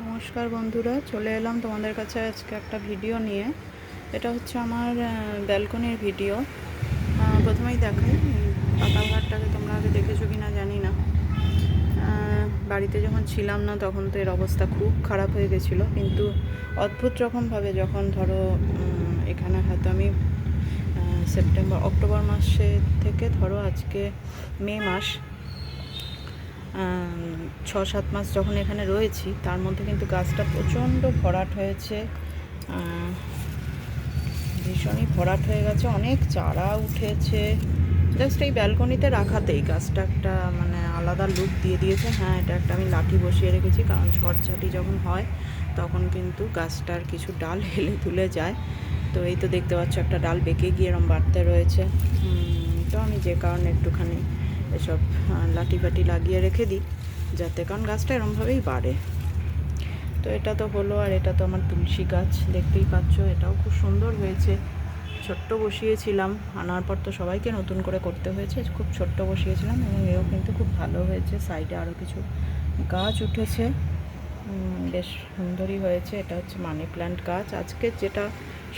নমস্কার বন্ধুরা, চলে এলাম তোমাদের কাছে আজকে একটা ভিডিও নিয়ে। এটা হচ্ছে আমার ব্যালকনির ভিডিও। প্রথমেই দেখাই, পাতাবাহারটাকে তোমরা আগে দেখেছো কি না জানি না। বাড়িতে যখন ছিলাম না তখন তো এর অবস্থা খুব খারাপ হয়ে গেছিলো, কিন্তু অদ্ভুত রকমভাবে যখন ধরো এখানে হয়তো আমি অক্টোবর মাসে থেকে ধরো আজকে মে মাস, 6-7 মাস যখন এখানে রয়েছি, তার মধ্যে কিন্তু গাছটা প্রচণ্ড ভরাট হয়েছে, ভীষণই ভরাট হয়ে গেছে, অনেক চারা উঠেছে। জাস্ট এই ব্যালকনিতে রাখাতেই গাছটা একটা মানে আলাদা লুক দিয়ে দিয়েছে। হ্যাঁ, এটা একটা আমি লাঠি বসিয়ে রেখেছি, কারণ ঝড়ঝাটি যখন হয় তখন কিন্তু গাছটার কিছু ডাল হেলে তুলে যায়। তো এই তো দেখতে পাচ্ছ একটা ডাল বেঁকে গিয়ে এরম বাড়তে রয়েছে। তো আমি যে কারণে একটুখানি এসব লাঠি ফাটি লাগিয়ে রেখে দিই, যাতে, কারণ গাছটা এরমভাবেই বাড়ে। তো এটা তো হলো, আর এটা তো আমার তুলসী গাছ, দেখতেই পাচ্ছ, এটাও খুব সুন্দর হয়েছে। ছোট্ট বসিয়েছিলাম, আনার পর তো সবাইকে নতুন করে করতে হয়েছে, খুব ছোট্ট বসিয়েছিলাম এবং এও কিন্তু খুব ভালো হয়েছে। সাইডে আরও কিছু গাছ উঠেছে, বেশ সুন্দরই হয়েছে। এটা হচ্ছে মানি প্ল্যান্ট গাছ। আজকে যেটা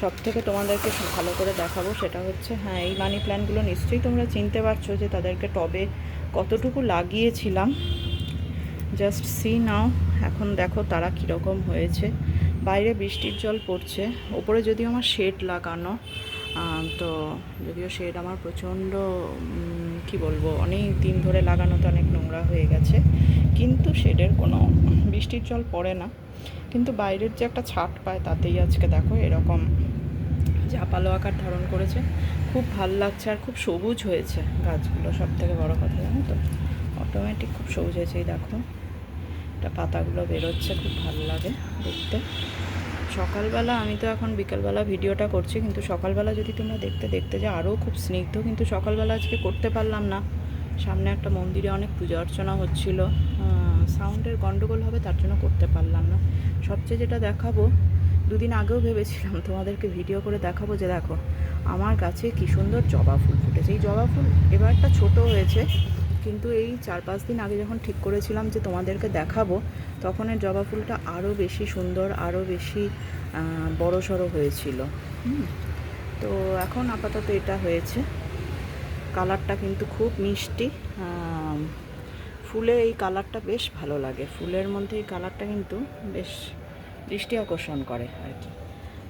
সব থেকে তোমাদেরকে ভালো করে দেখাবো সেটা হচ্ছে, হ্যাঁ, এই মানি প্ল্যান্টগুলো নিশ্চয়ই তোমরা চিনতে পারছো যে তাদেরকে টবে কতটুকু লাগিয়েছিলাম। জাস্ট সি নাও, এখন দেখো তারা কীরকম হয়েছে। বাইরে বৃষ্টির জল পড়ছে, ওপরে যদিও আমার শেড লাগানো, তো যদিও শেড আমার প্রচণ্ড কি বলবো, অনেক দিন ধরে লাগানো, তো অনেক নোংরা হয়ে গেছে, কিন্তু শেডের কোনো বৃষ্টির জল পড়ে না। কিন্তু বাইরের যে একটা ছাট পায়, তাতেই আজকে দেখো এরকম ঝাঁপালো আকার ধারণ করেছে। খুব ভাল লাগছে, আর খুব সবুজ হয়েছে গাছগুলো, সব থেকে বড়ো কথা, জানো তো, অটোমেটিক খুব সবুজ হয়েছে। এই দেখো, এটা পাতাগুলো বেরোচ্ছে, খুব ভালো লাগে দেখতে। সকালবেলা, আমি তো এখন বিকেলবেলা ভিডিওটা করছি, কিন্তু সকালবেলা যদি তোমরা দেখতে যে আরও খুব স্নিগ্ধ, কিন্তু সকালবেলা আজকে করতে পারলাম না। সামনে একটা মন্দিরে অনেক পূজা অর্চনা হচ্ছিল, সাউন্ডের গন্ডগোল হবে, তার জন্য করতে পারলাম না। সবচেয়ে যেটা দেখাবো, দুদিন আগেও ভেবেছিলাম তোমাদেরকে ভিডিও করে দেখাবো, যে দেখো আমার গাছে কী সুন্দর জবা ফুল ফুটেছে। এই জবা ফুল এবারটা ছোট হয়েছে, কিন্তু এই 4-5 দিন আগে যখন ঠিক করেছিলাম যে তোমাদেরকে দেখাবো, তখন এর জবা ফুলটা আরও বেশি সুন্দর, আরও বেশি বড় সড়ো হয়েছিল। তো এখন আপাতত এটা হয়েছে। কালারটা কিন্তু খুব মিষ্টি, ফুলে এই কালারটা বেশ ভালো লাগে। ফুলের মধ্যে এই কালারটা কিন্তু বেশ দৃষ্টি আকর্ষণ করে আর কি।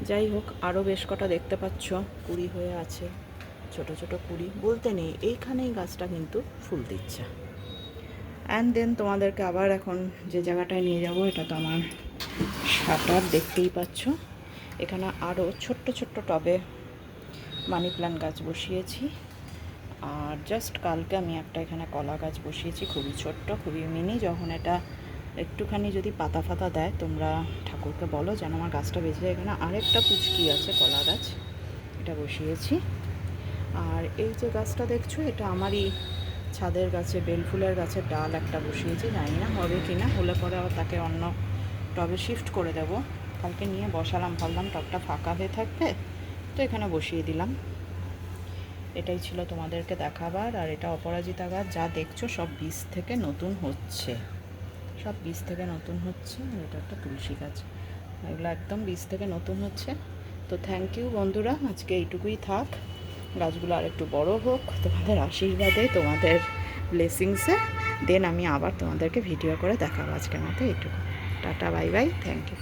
যাই হোক, আরও বেশ কটা দেখতে পাচ্ছ কুড়ি হয়ে আছে, ছোট ছোট কুড়ি বলতে নেই, এইখানেই গাছটা কিন্তু ফুল দিচ্ছে। অ্যান্ড দেন তোমাদেরকে আবার এখন যে জায়গাটায় নিয়ে যাব, এটা তো আমার শাটার, দেখতেই পাচ্ছ। এখানে আরও ছোট্ট ছোট্ট টবে মানি প্ল্যান্ট গাছ বসিয়েছি। আর জাস্ট কালকে আমি একটা এখানে কলা গাছ বসিয়েছি, খুবই ছোট্ট, খুবই মিনি। যখন এটা একটুখানি যদি পাতা ফাতা দেয়, তোমরা ঠাকুরকে বলো যেন আমার গাছটা বেঁচে যায়। এখানে আরেকটা পুচকি আছে কলা গাছ, এটা বসিয়েছি। আর এই যে গাছটা দেখছো, এটা আমারই ছাদের গাছে বেলফুলের গাছের ডাল একটা বসিয়েছি, জানি না হবে কি না, হলে পরে আবার তাকে অন্য টবে শিফট করে দেব। কালকে নিয়ে বসালাম, ভাবলাম টবটা ফাঁকা হয়ে থাকবে, তো এখানে বসিয়ে দিলাম। এটাই ছিল তোমাদেরকে দেখাবার। আর এটা অপরাজিতা গাছ, যা দেখছো সব বীজ থেকে নতুন হচ্ছে, সব বীজ থেকে নতুন হচ্ছে। আর এটা একটা তুলসী গাছ, এগুলো একদম বীজ থেকে নতুন হচ্ছে। তো থ্যাংক ইউ বন্ধুরা, আজকে এইটুকুই থাক। গাছগুলো আর একটু বড় হোক তোমাদের আশীর্বাদে, তোমাদের ব্লেসিংসে, দেন আমি আবার তোমাদেরকে ভিডিও করে দেখাবো। আজকের মতো এইটুকু, tata, bye bye, thank you.